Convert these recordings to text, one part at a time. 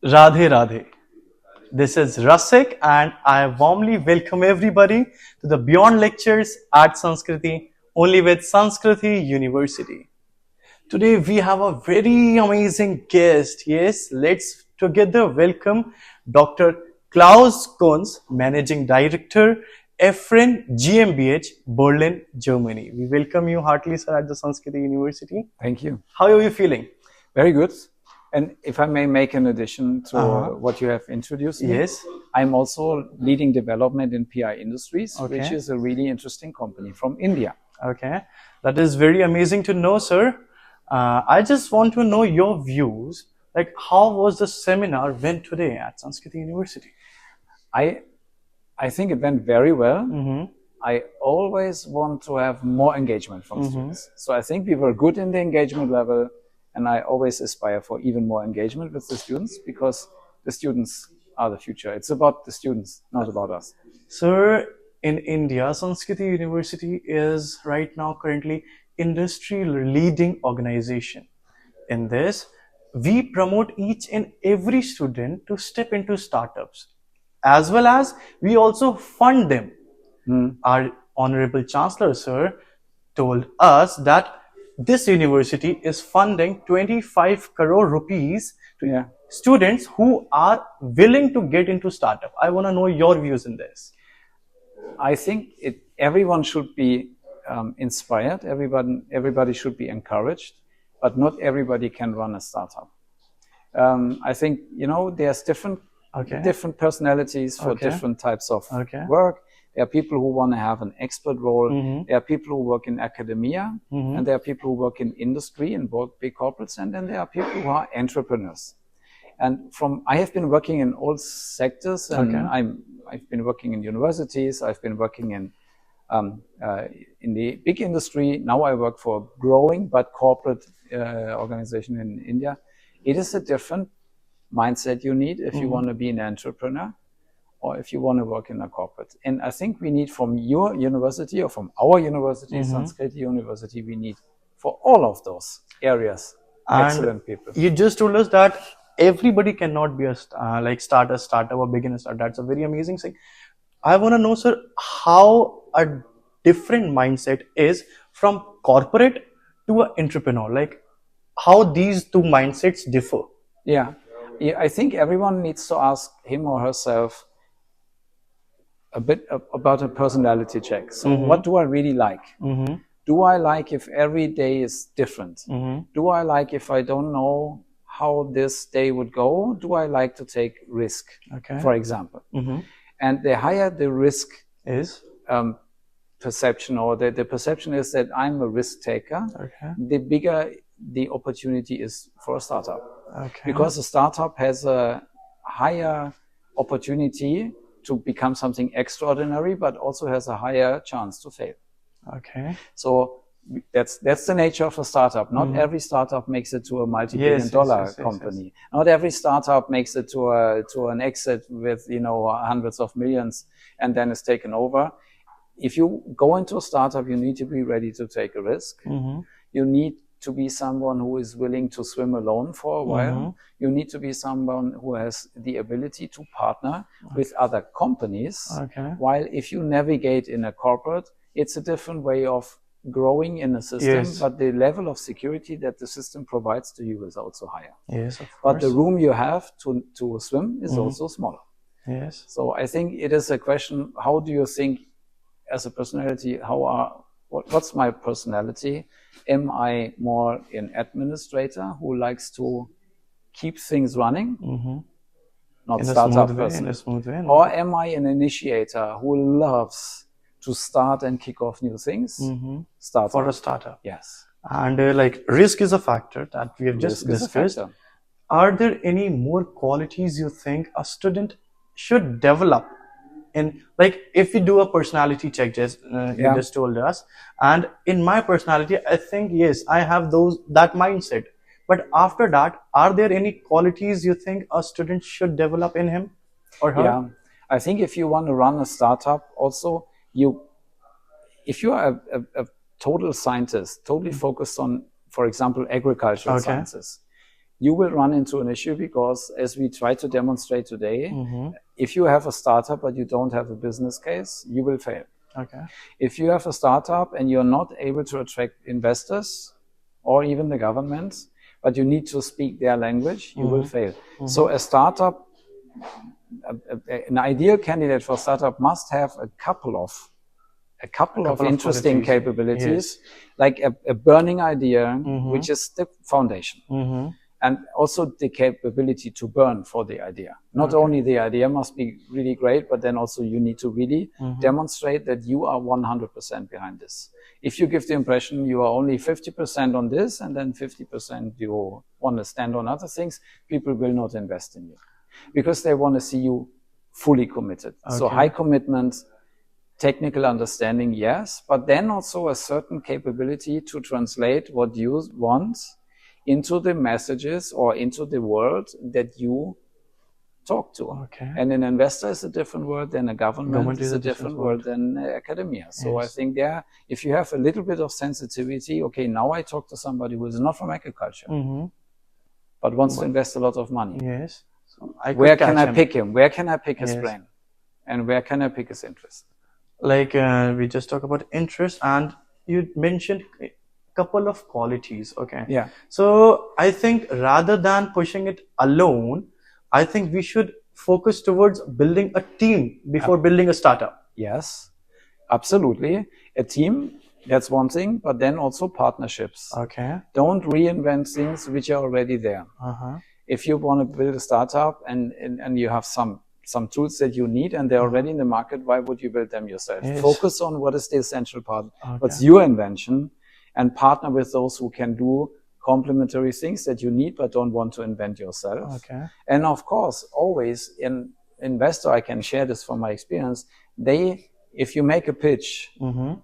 Radhe Radhe. This is Rasik and I warmly welcome everybody to the Beyond Lectures at Sanskriti, only with Sanskriti University. Today we have a very amazing guest. Yes, let's together welcome Dr. Claus Con, Managing Director, Ephine GmbH, Berlin, Germany. We welcome you heartily, sir, at the Sanskriti University. Thank you. How are you feeling? Very good. And if I may make an addition to what you have introduced me, Yes. I'm also leading development in PI Industries, Okay. which is a really interesting company from India. Okay, that is very amazing to know, sir. I just want to know your views. Like, how was the seminar went today at Sanskriti University? I think it went very well. Mm-hmm. I always want to have more engagement from students. So I think we were good in the engagement level, and I always aspire for even more engagement with the students because the students are the future. It's about the students, not about us. Sir, in India, Sanskriti University is right now currently industry leading organization. In this, we promote each and every student to step into startups, as well as we also fund them. Our Honorable Chancellor, sir, told us that this university is funding 25 crore rupees to students who are willing to get into startup. I want to know your views in this. I think everyone should be inspired. Everybody should be encouraged, but not everybody can run a startup. I think there's different personalities for different types of work. There are people who want to have an expert role. There are people who work in academia, and there are people who work in industry and big corporates, and then there are people who are entrepreneurs. And I have been working in all sectors, and I've been working in universities. I've been working in the big industry. Now I work for a growing but corporate organization in India. It is a different mindset you need if you want to be an entrepreneur, or if you want to work in a corporate. And I think we need from your university or from our university, Sanskriti University, we need for all of those areas excellent people. You just told us that everybody cannot be a start a startup or begin a startup. That's a very amazing thing. I want to know, sir, how a different mindset is from corporate to an entrepreneur. Like, how these two mindsets differ. Yeah, I think everyone needs to ask him or herself a bit about a personality check. So what do I really like? Do I like if every day is different? Do I like if I don't know how this day would go? Do I like to take risk, for example? And the higher the risk is perception, or the perception is that I'm a risk taker, the bigger the opportunity is for a startup. Because a startup has a higher opportunity to become something extraordinary, but also has a higher chance to fail. So that's the nature of a startup. Not every startup makes it to a multi-billion-dollar company. Not every startup makes it to an exit with hundreds of millions and then is taken over. If you go into a startup, you need to be ready to take a risk. You need to be someone who is willing to swim alone for a while. You need to be someone who has the ability to partner with other companies. While if you navigate in a corporate, it's a different way of growing in a system, but the level of security that the system provides to you is also higher. But the room you have to swim is also smaller. So I think it is a question, how do you think as a personality, what's my personality? Am I more an administrator who likes to keep things running, not startup person? Or am I an initiator who loves to start and kick off new things? For a startup. Yes. And risk is a factor that we have just discussed. Are there any more qualities you think a student should develop? In if we do a personality check, you just told us, and in my personality, I think yes, I have that mindset. But after that, are there any qualities you think a student should develop in him or her? Yeah, I think if you want to run a startup, also if you are a total scientist, totally focused on, for example, agricultural sciences, you will run into an issue because, as we try to demonstrate today, if you have a startup but you don't have a business case, you will fail. Okay. If you have a startup and you're not able to attract investors or even the government, but you need to speak their language, you will fail. So a startup, an ideal candidate for startup must have a couple of interesting capabilities, like a burning idea, which is the foundation. And also the capability to burn for the idea. Not only the idea must be really great, but then also you need to really demonstrate that you are 100% behind this. If you give the impression you are only 50% on this and then 50% you want to stand on other things, people will not invest in you because they want to see you fully committed. So high commitment, technical understanding, yes, but then also a certain capability to translate what you want into the messages or into the world that you talk to. And an investor is a different word than a government is a different word than academia. So I think there, if you have a little bit of sensitivity, okay, now I talk to somebody who is not from agriculture, but wants to invest a lot of money. Yes. So where can I pick him? Where can I pick his brain? And where can I pick his interest? Like we just talk about interest, and you mentioned a couple of qualities. Yeah. So I think rather than pushing it alone, I think we should focus towards building a team before building a startup. Yes, absolutely. A team, that's one thing, but then also partnerships. Don't reinvent things which are already there. If you want to build a startup and you have some tools that you need and they're already in the market, why would you build them yourself? Focus on what is the essential part, what's your invention, and partner with those who can do complementary things that you need but don't want to invent yourself. And of course, always in investor, I can share this from my experience, if you make a pitch,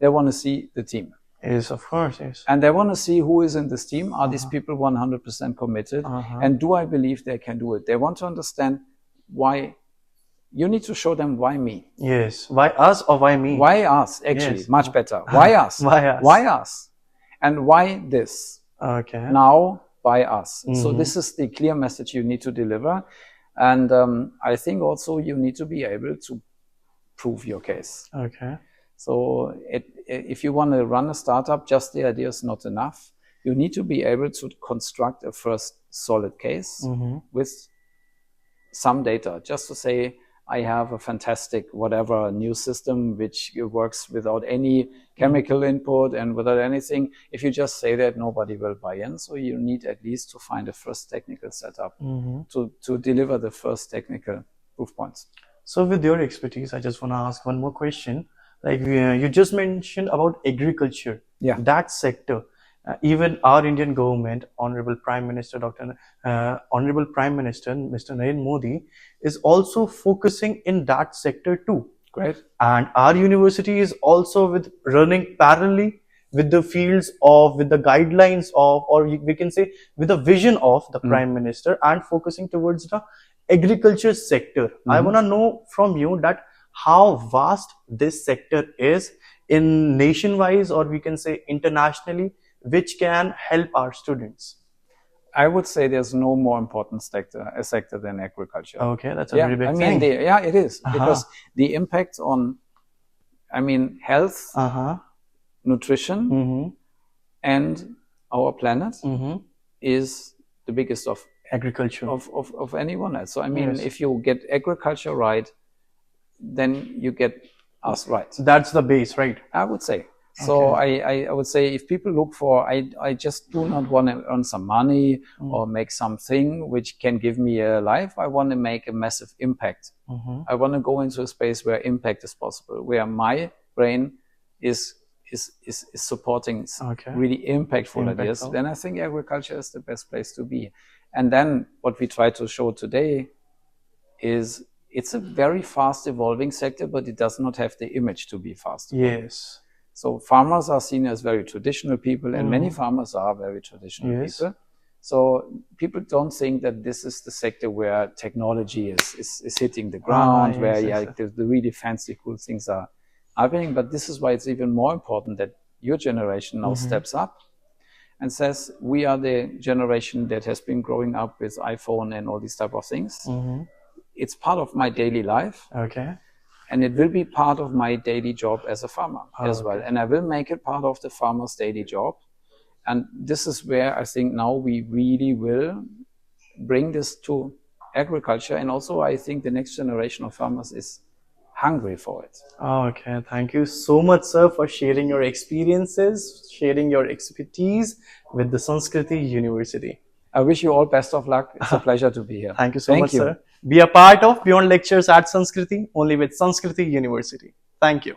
they want to see the team. Yes, of course, yes. And they want to see who is in this team. Are these people 100% committed? And do I believe they can do it? They want to understand why. You need to show them why me. Yes. Why us or why me? Why us, actually, much better. Why us? Why us? Why us? And why this? Now, by us. So this is the clear message you need to deliver. And I think also you need to be able to prove your case. So if you want to run a startup, just the idea is not enough. You need to be able to construct a first solid case with some data, just to say, I have a fantastic whatever new system which works without any chemical input and without anything. If you just say that, nobody will buy in. So you need at least to find a first technical setup to deliver the first technical proof points. So with your expertise, I just want to ask one more question. Like you just mentioned about agriculture, that sector. Even our Indian government, Honorable Prime Minister Mr. Narendra Modi is also focusing in that sector too. Great. And our university is also running parallelly with the fields with the guidelines or we can say with the vision of the Prime Minister and focusing towards the agriculture sector. I want to know from you that how vast this sector is in nation-wise or we can say internationally, which can help our students. I would say there's no more important sector than agriculture. That's a very big thing. It is. Because the impact on, health, nutrition, and our planet is the biggest of agriculture of anyone else. So if you get agriculture right, then you get us right. That's the base, right? I would say. So I would say if people look for, I just do not want to earn some money or make something which can give me a life. I want to make a massive impact. I want to go into a space where impact is possible, where my brain is supporting really impactful ideas. Then I think agriculture is the best place to be. And then what we try to show today is it's a very fast evolving sector, but it does not have the image to be fast. Yes. So farmers are seen as very traditional people, and many farmers are very traditional people. So people don't think that this is the sector where technology is hitting the ground, where the really fancy, cool things are happening. But this is why it's even more important that your generation now steps up and says, we are the generation that has been growing up with iPhone and all these type of things. It's part of my daily life. Okay. And it will be part of my daily job as a farmer as well. And I will make it part of the farmer's daily job. And this is where I think now we really will bring this to agriculture. And also I think the next generation of farmers is hungry for it. Okay, thank you so much, sir, for sharing your experiences, sharing your expertise with the Sanskriti University. I wish you all best of luck. It's a pleasure to be here. Thank you so much, sir. Be a part of Beyond Lectures at Sanskriti, only with Sanskriti University. Thank you.